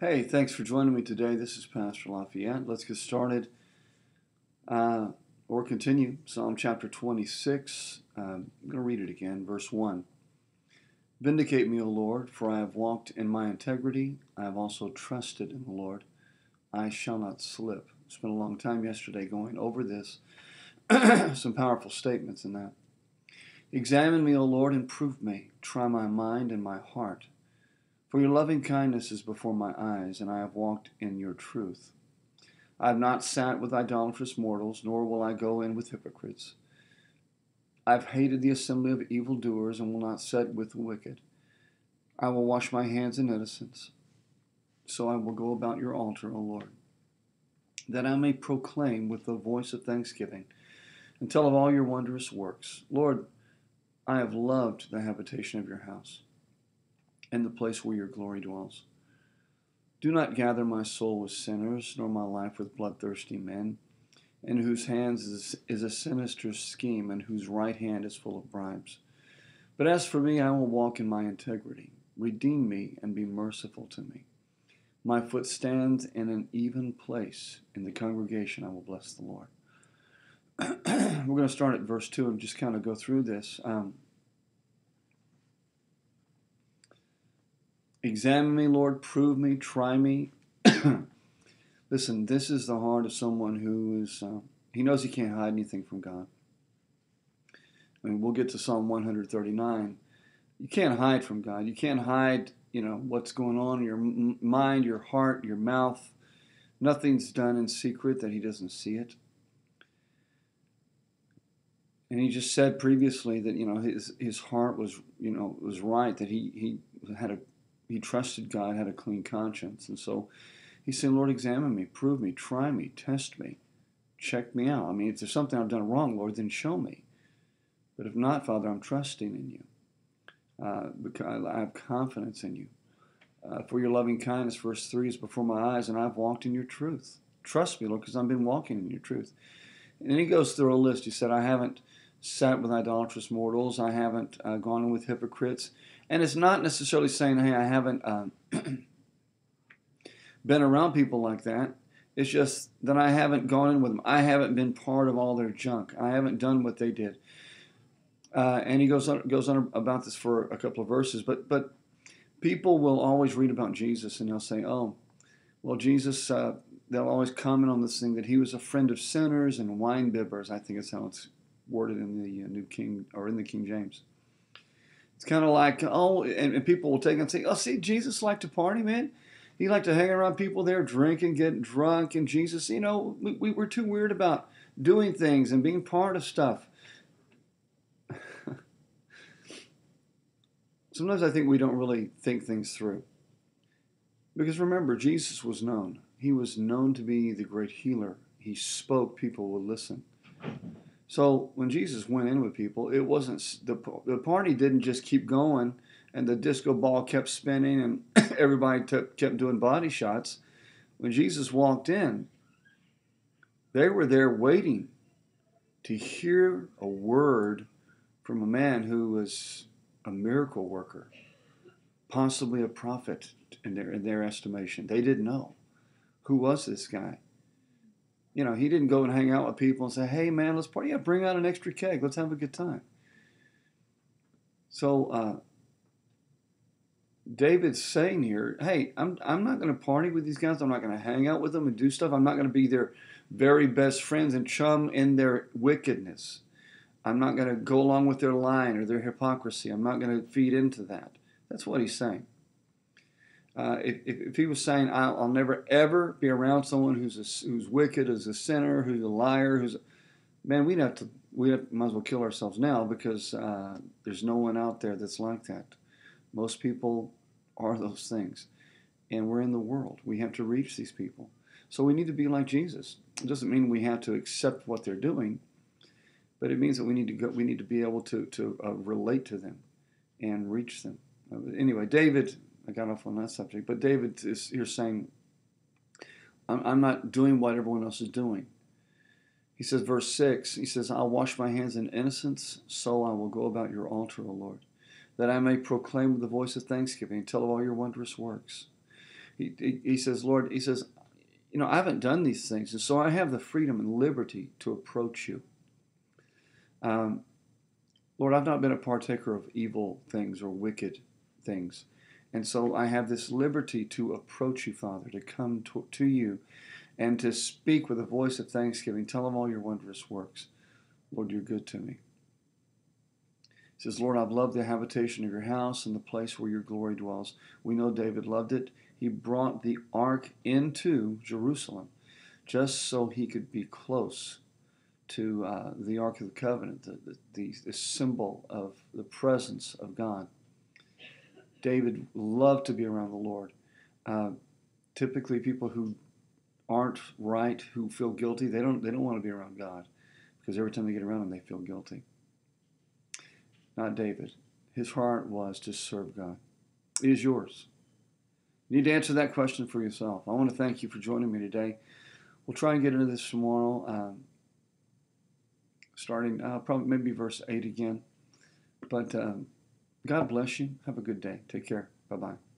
Hey, thanks for joining me today. This is Pastor Lafayette. Let's get started or continue. Psalm chapter 26. I'm going to read it again, verse 1. Vindicate me, O Lord, for I have walked in my integrity. I have also trusted in the Lord. I shall not slip. Spent a long time yesterday going over this. Some powerful statements in that. Examine me, O Lord, and prove me. Try my mind and my heart. For your loving kindness is before my eyes, and I have walked in your truth. I have not sat with idolatrous mortals, nor will I go in with hypocrites. I have hated the assembly of evildoers, and will not sit with the wicked. I will wash my hands in innocence. So I will go about your altar, O Lord, that I may proclaim with the voice of thanksgiving, and tell of all your wondrous works. Lord, I have loved the habitation of your house, and the place where your glory dwells. Do not gather my soul with sinners, nor my life with bloodthirsty men, in whose hands is a sinister scheme, and whose right hand is full of bribes. But as for me, I will walk in my integrity. Redeem me and be merciful to me. My foot stands in an even place. In the congregation I will bless the Lord. We're going to start at verse 2 and just kind of go through this. Examine me, Lord, prove me, try me. Listen, this is the heart of someone who is, he knows he can't hide anything from God. I mean, we'll get to Psalm 139. You can't hide from God. You can't hide, what's going on in your mind, your heart, your mouth. Nothing's done in secret that he doesn't see it. And he just said previously that, his heart was, was right, that he trusted God, had a clean conscience. And so he said, Lord, examine me, prove me, try me, test me, check me out. I mean, if there's something I've done wrong, Lord, then show me. But if not, Father, I'm trusting in you. Because I have confidence in you. For your loving kindness, verse 3, is before my eyes, and I've walked in your truth. Trust me, Lord, because I've been walking in your truth. And then he goes through a list. He said, I haven't sat with idolatrous mortals. I haven't gone in with hypocrites. And it's not necessarily saying, hey, I haven't been around people like that. It's just that I haven't gone in with them. I haven't been part of all their junk. I haven't done what they did. And he goes on about this for a couple of verses. But people will always read about Jesus, and they'll say, oh, well, Jesus, they'll always comment on this thing that he was a friend of sinners and wine bibbers. I think it's how it's worded in the New King, or in the King James. It's kind of like, and people will take it and say, oh, see, Jesus liked to party, man. He liked to hang around people there, drinking, getting drunk. And Jesus, we were too weird about doing things and being part of stuff. Sometimes I think we don't really think things through. Because remember, Jesus was known. He was known to be the great healer. He spoke, people would listen. So when Jesus went in with people, it wasn't, the party didn't just keep going and the disco ball kept spinning and everybody kept doing body shots. When Jesus walked in, they were there waiting to hear a word from a man who was a miracle worker, possibly a prophet in their estimation. They didn't know. Who was this guy? He didn't go and hang out with people and say, hey, man, let's party. Yeah, bring out an extra keg. Let's have a good time. So David's saying here, hey, I'm not going to party with these guys. I'm not going to hang out with them and do stuff. I'm not going to be their very best friends and chum in their wickedness. I'm not going to go along with their lying or their hypocrisy. I'm not going to feed into that. That's what he's saying. If he was saying, I'll never ever be around someone who's wicked, who's a sinner, who's a liar, man, we might as well kill ourselves now, because there's no one out there that's like that. Most people are those things, and we're in the world. We have to reach these people, so we need to be like Jesus. It doesn't mean we have to accept what they're doing, but it means that we need to go. We need to be able to relate to them and reach them. Anyway, David. I got off on that subject, but David is here saying, I'm not doing what everyone else is doing. He says, verse 6, he says, I'll wash my hands in innocence, so I will go about your altar, O Lord, that I may proclaim with the voice of thanksgiving and tell of all your wondrous works. He says, Lord, he says, I haven't done these things, and so I have the freedom and liberty to approach you. Lord, I've not been a partaker of evil things or wicked things. And so I have this liberty to approach you, Father, to come to you and to speak with a voice of thanksgiving. Tell of all your wondrous works. Lord, you're good to me. He says, Lord, I've loved the habitation of your house and the place where your glory dwells. We know David loved it. He brought the ark into Jerusalem just so he could be close to the Ark of the Covenant, the symbol of the presence of God. David loved to be around the Lord. Typically, people who aren't right, who feel guilty, they don't want to be around God, because every time they get around him, they feel guilty. Not David. His heart was to serve God. It is yours. You need to answer that question for yourself. I want to thank you for joining me today. We'll try and get into this tomorrow, starting probably maybe verse 8 again. But God bless you. Have a good day. Take care. Bye-bye.